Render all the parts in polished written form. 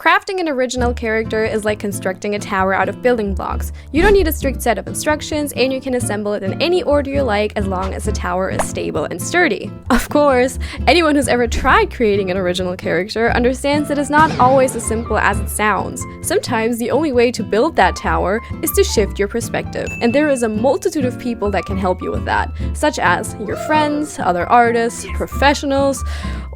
Crafting an original character is like constructing a tower out of building blocks. You don't need a strict set of instructions, and you can assemble it in any order you like as long as the tower is stable and sturdy. Of course, anyone who's ever tried creating an original character understands that it's not always as simple as it sounds. Sometimes the only way to build that tower is to shift your perspective, and there is a multitude of people that can help you with that, such as your friends, other artists, professionals,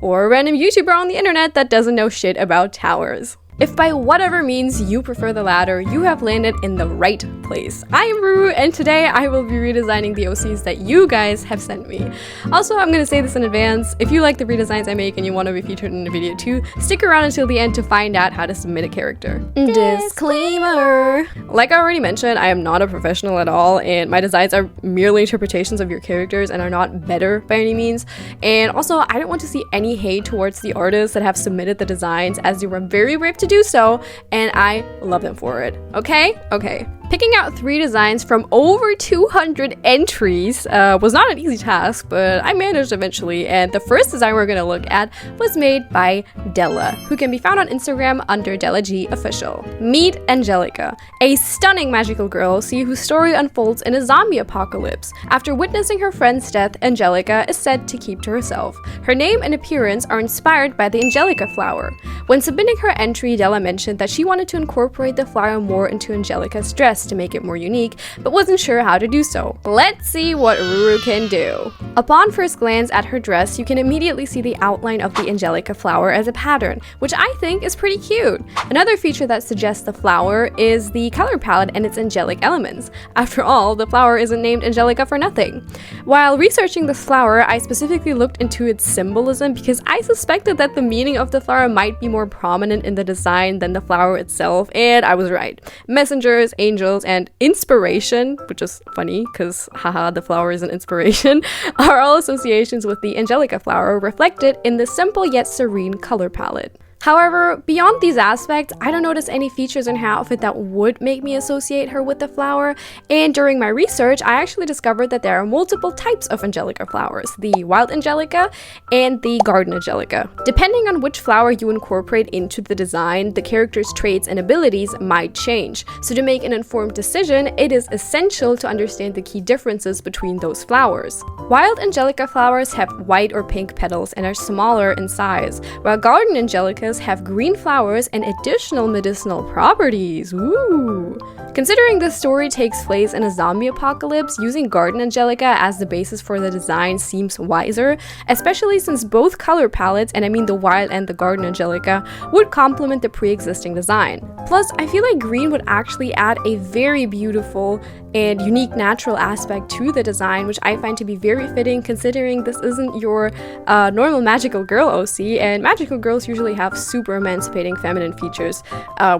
or a random YouTuber on the internet that doesn't know shit about towers. If by whatever means you prefer the latter, you have landed in the right place. I am Ruru, and today I will be redesigning the OCs that you guys have sent me. Also, I'm gonna say this in advance, if you like the redesigns I make and you want to be featured in a video too, stick around until the end to find out how to submit a character. Disclaimer! Like I already mentioned, I am not a professional at all, and my designs are merely interpretations of your characters and are not better by any means. And also, I don't want to see any hate towards the artists that have submitted the designs, as they were very brave to do so, and I love them for it. Okay? Okay. Picking out 3 designs from over 200 entries was not an easy task, but I managed eventually, and the first design we're gonna look at was made by Della, who can be found on Instagram under DellaGOfficial. Meet Angelica, a stunning magical girl OC whose story unfolds in a zombie apocalypse. After witnessing her friend's death, Angelica is said to keep to herself. Her name and appearance are inspired by the Angelica flower. When submitting her entry, Della mentioned that she wanted to incorporate the flower more into Angelica's dress to make it more unique, but wasn't sure how to do so. Let's see what Ruru can do. Upon first glance at her dress, you can immediately see the outline of the Angelica flower as a pattern, which I think is pretty cute. Another feature that suggests the flower is the color palette and its angelic elements. After all, the flower isn't named Angelica for nothing. While researching this flower, I specifically looked into its symbolism because I suspected that the meaning of the flower might be more prominent in the design than the flower itself, and I was right. Messengers, angels, and inspiration, which is funny because haha, the flower is an inspiration, are all associations with the Angelica flower reflected in the simple yet serene color palette. However, beyond these aspects, I don't notice any features in her outfit that would make me associate her with the flower, and during my research, I actually discovered that there are multiple types of Angelica flowers, the wild Angelica and the garden Angelica. Depending on which flower you incorporate into the design, the character's traits and abilities might change. So to make an informed decision, it is essential to understand the key differences between those flowers. Wild Angelica flowers have white or pink petals and are smaller in size, while garden Angelicas have green flowers and additional medicinal properties. Ooh. Considering this story takes place in a zombie apocalypse, using garden Angelica as the basis for the design seems wiser, especially since both color palettes, and I mean the wild and the garden Angelica, would complement the pre-existing design. Plus, I feel like green would actually add a very beautiful and unique natural aspect to the design, which I find to be very fitting considering this isn't your normal magical girl OC, and magical girls usually have super emancipating feminine features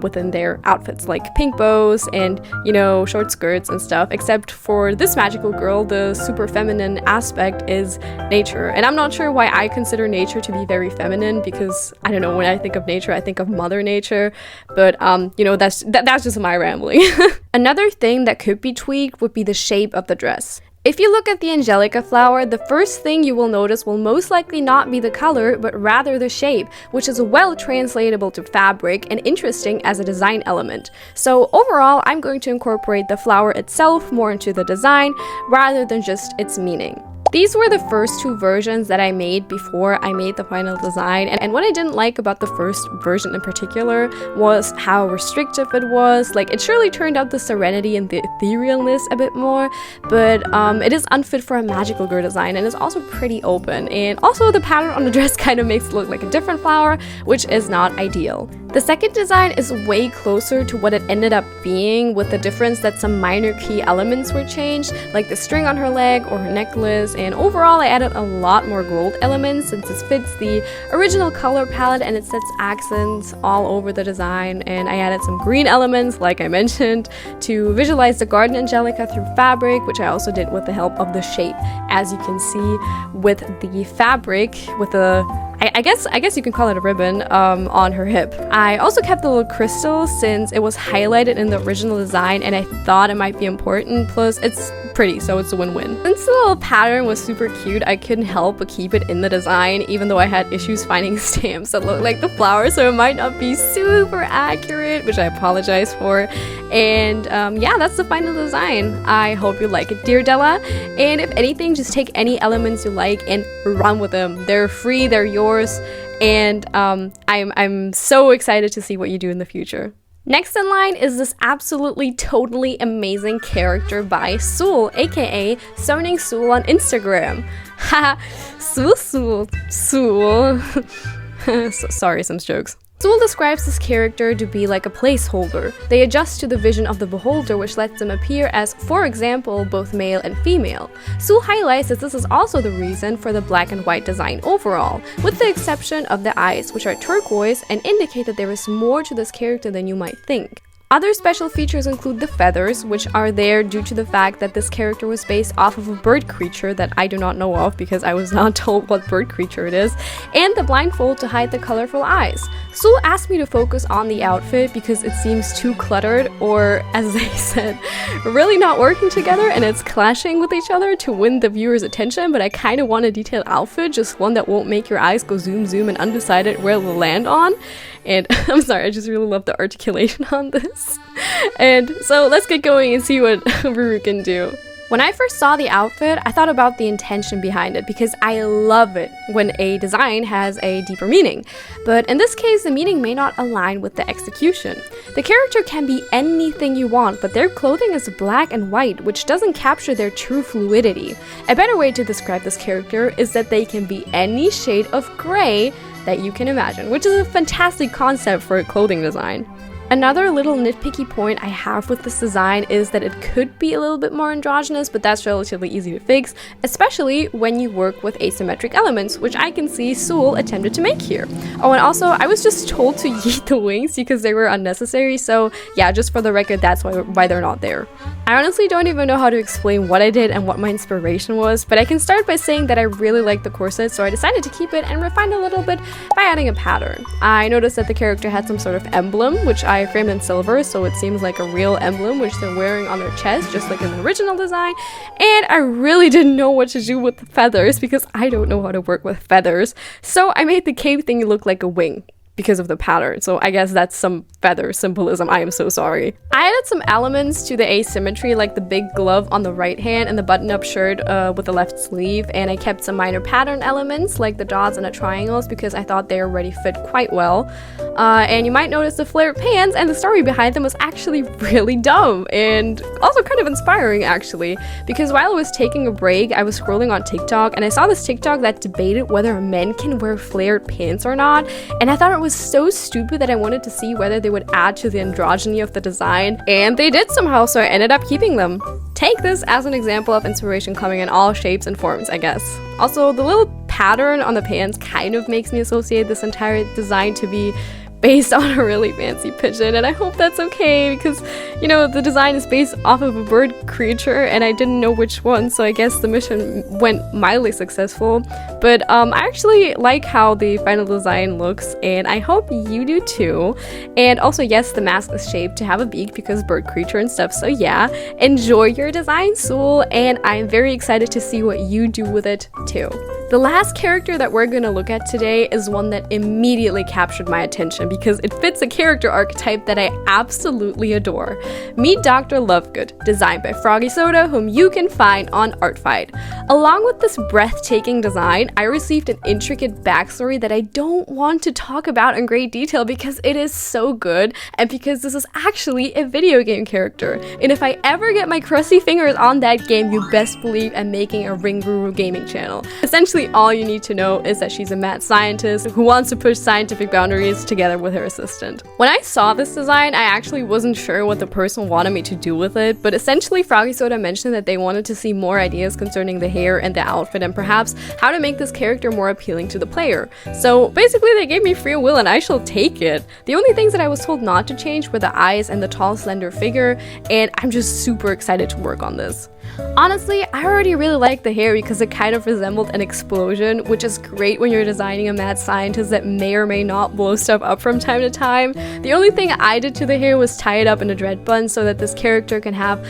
within their outfits, like pink bows and, you know, short skirts and stuff, except for this magical girl, the super feminine aspect is nature. And I'm not sure why I consider nature to be very feminine, because I don't know, when I think of nature, I think of Mother Nature, but you know, that's just my rambling. Another thing that could be tweaked would be the shape of the dress. If you look at the Angelica flower, the first thing you will notice will most likely not be the color, but rather the shape, which is well translatable to fabric and interesting as a design element. So overall, I'm going to incorporate the flower itself more into the design, rather than just its meaning. These were the first 2 versions that I made before I made the final design, and what I didn't like about the first version in particular was how restrictive it was. Like, it surely turned out the serenity and the etherealness a bit more, but it is unfit for a magical girl design, and is also pretty open, and also the pattern on the dress kind of makes it look like a different flower, which is not ideal. The second design is way closer to what it ended up being, with the difference that some minor key elements were changed, like the string on her leg or her necklace, and overall I added a lot more gold elements since it fits the original color palette and it sets accents all over the design, and I added some green elements, like I mentioned, to visualize the garden Angelica through fabric, which I also did with the help of the shape, as you can see with the fabric, with the I guess you can call it a ribbon on her hip. I also kept the little crystal since it was highlighted in the original design and I thought it might be important, plus it's pretty, so it's a win-win. Since the little pattern was super cute, I couldn't help but keep it in the design, even though I had issues finding stamps that look like the flower, so it might not be super accurate, which I apologize for. And yeah, that's the final design. I hope you like it, dear Della. And if anything, just take any elements you like and run with them. They're free, they're yours, and I'm so excited to see what you do in the future. Next in line is this absolutely totally amazing character by Sool, aka Summoning Sool on Instagram. Haha, Sool. Sorry, some jokes. Sool describes this character to be like a placeholder. They adjust to the vision of the beholder, which lets them appear as, for example, both male and female. Sool highlights that this is also the reason for the black and white design overall, with the exception of the eyes, which are turquoise and indicate that there is more to this character than you might think. Other special features include the feathers, which are there due to the fact that this character was based off of a bird creature that I do not know of because I was not told what bird creature it is, and the blindfold to hide the colorful eyes. Sool asked me to focus on the outfit because it seems too cluttered, or as they said, really not working together, and it's clashing with each other to win the viewer's attention, but I kind of want a detailed outfit, just one that won't make your eyes go zoom and undecided where it'll land on. And I'm sorry, I just really love the articulation on this. And so let's get going and see what Ruru can do. When I first saw the outfit, I thought about the intention behind it because I love it when a design has a deeper meaning. But in this case, the meaning may not align with the execution. The character can be anything you want, but their clothing is black and white, which doesn't capture their true fluidity. A better way to describe this character is that they can be any shade of gray that you can imagine, which is a fantastic concept for a clothing design. Another little nitpicky point I have with this design is that it could be a little bit more androgynous, but that's relatively easy to fix, especially when you work with asymmetric elements, which I can see Sool attempted to make here. Oh, and also, I was just told to yeet the wings because they were unnecessary, so yeah, just for the record, that's why they're not there. I honestly don't even know how to explain what I did and what my inspiration was, but I can start by saying that I really like the corset, so I decided to keep it and refine it a little bit by adding a pattern. I noticed that the character had some sort of emblem, which I framed in silver, so it seems like a real emblem which they're wearing on their chest, just like in the original design. And I really didn't know what to do with the feathers because I don't know how to work with feathers, so I made the cape thing look like a wing because of the pattern, so I guess that's some feather symbolism. I am so sorry. I added some elements to the asymmetry, like the big glove on the right hand and the button-up shirt with the left sleeve, and I kept some minor pattern elements like the dots and the triangles because I thought they already fit quite well. And you might notice the flared pants, and the story behind them was actually really dumb and also kind of inspiring actually, because while I was taking a break, I was scrolling on TikTok and I saw this TikTok that debated whether men can wear flared pants or not, and I thought it was so stupid that I wanted to see whether they would add to the androgyny of the design, and they did somehow, so I ended up keeping them. Take this as an example of inspiration coming in all shapes and forms, I guess. Also, the little pattern on the pants kind of makes me associate this entire design to be based on a really fancy pigeon, and I hope that's okay because, you know, the design is based off of a bird creature and I didn't know which one, so I guess the mission went mildly successful. But I actually like how the final design looks, and I hope you do too. And also, yes, the mask is shaped to have a beak because bird creature and stuff, so yeah, enjoy your design, Sool, and I'm very excited to see what you do with it too. The last character that we're going to look at today is one that immediately captured my attention because it fits a character archetype that I absolutely adore. Meet Dr. Lovegood, designed by Froggy Soda, whom you can find on Artfight. Along with this breathtaking design, I received an intricate backstory that I don't want to talk about in great detail because it is so good and because this is actually a video game character. And if I ever get my crusty fingers on that game, you best believe I'm making a Ring Guru gaming channel. Essentially, all you need to know is that she's a mad scientist who wants to push scientific boundaries together with her assistant. When I saw this design, I actually wasn't sure what the person wanted me to do with it, but essentially Froggy Soda mentioned that they wanted to see more ideas concerning the hair and the outfit and perhaps how to make this character more appealing to the player. So basically they gave me free will and I shall take it. The only things that I was told not to change were the eyes and the tall slender figure, and I'm just super excited to work on this. Honestly, I already really liked the hair because it kind of resembled an explosion, which is great when you're designing a mad scientist that may or may not blow stuff up from time to time. The only thing I did to the hair was tie it up in a dread bun so that this character can have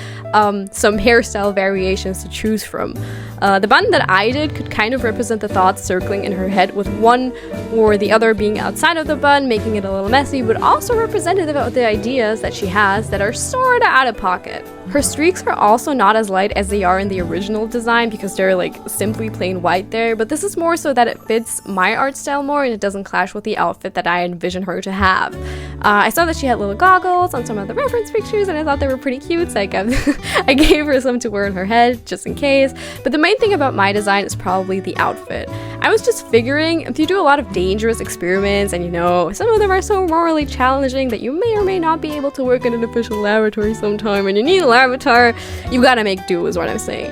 some hairstyle variations to choose from. The bun that I did could kind of represent the thoughts circling in her head, with one or the other being outside of the bun, making it a little messy, but also representative of the ideas that she has that are sorta out of pocket. Her streaks are also not as light as they are in the original design because they're like simply plain white there, but this is more so that it fits my art style more and it doesn't clash with the outfit that I envision her to have. I saw that she had little goggles on some of the reference pictures and I thought they were pretty cute, so I gave her some to wear on her head just in case. But the main thing about my design is probably the outfit. I was just figuring, if you do a lot of dangerous experiments and you know, some of them are so morally challenging that you may or may not be able to work in an official laboratory sometime and you need a avatar, you gotta make do is what I'm saying.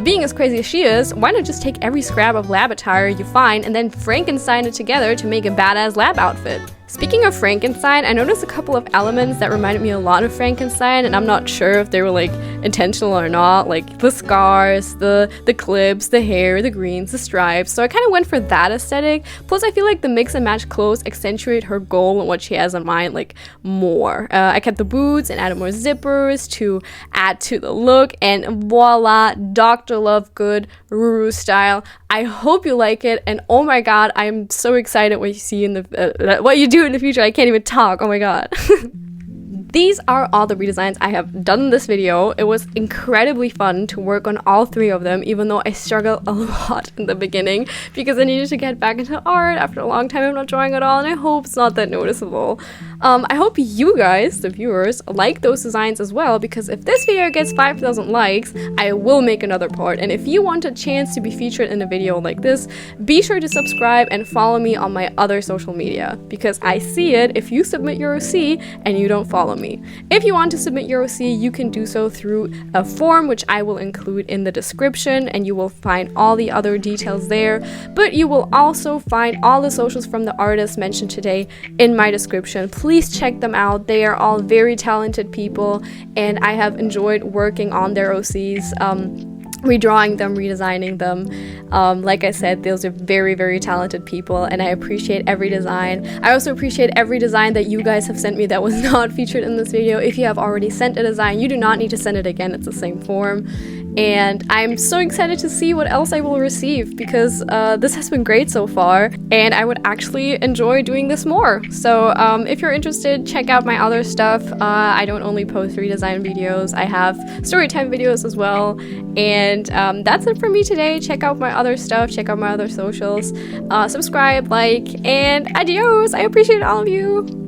Being as crazy as she is, why not just take every scrap of lab attire you find and then Frankenstein it together to make a badass lab outfit? Speaking of Frankenstein, I noticed a couple of elements that reminded me a lot of Frankenstein, and I'm not sure if they were like intentional or not, like the scars, the clips, the hair, the greens, the stripes, so I kind of went for that aesthetic. Plus I feel like the mix and match clothes accentuate her goal and what she has in mind like more. I kept the boots and added more zippers to add to the look, and voila, Dr. Lovegood, Ruru style. I hope you like it, and oh my god, I'm so excited what you see in the what you do in the future. I can't even talk. Oh my god. These are all the redesigns I have done in this video. It was incredibly fun to work on all three of them, even though I struggled a lot in the beginning because I needed to get back into art after a long time of not drawing at all, and I hope it's not that noticeable. I hope you guys, the viewers, like those designs as well, because if this video gets 5,000 likes, I will make another part, and if you want a chance to be featured in a video like this, be sure to subscribe and follow me on my other social media, because I see it if you submit your OC and you don't follow me. If you want to submit your OC, you can do so through a form which I will include in the description, and you will find all the other details there, but you will also find all the socials from the artists mentioned today in my description. Please check them out. They are all very talented people and I have enjoyed working on their OCs. Redrawing them, redesigning them. Like I said, those are very, very talented people and I appreciate every design. I also appreciate every design that you guys have sent me that was not featured in this video. If you have already sent a design, you do not need to send it again. It's the same form. And I'm so excited to see what else I will receive because this has been great so far and I would actually enjoy doing this more. So if you're interested, check out my other stuff. I don't only post redesign videos, I have storytime videos as well. And that's it for me today. Check out my other stuff, check out my other socials, subscribe, like, and adios! I appreciate all of you!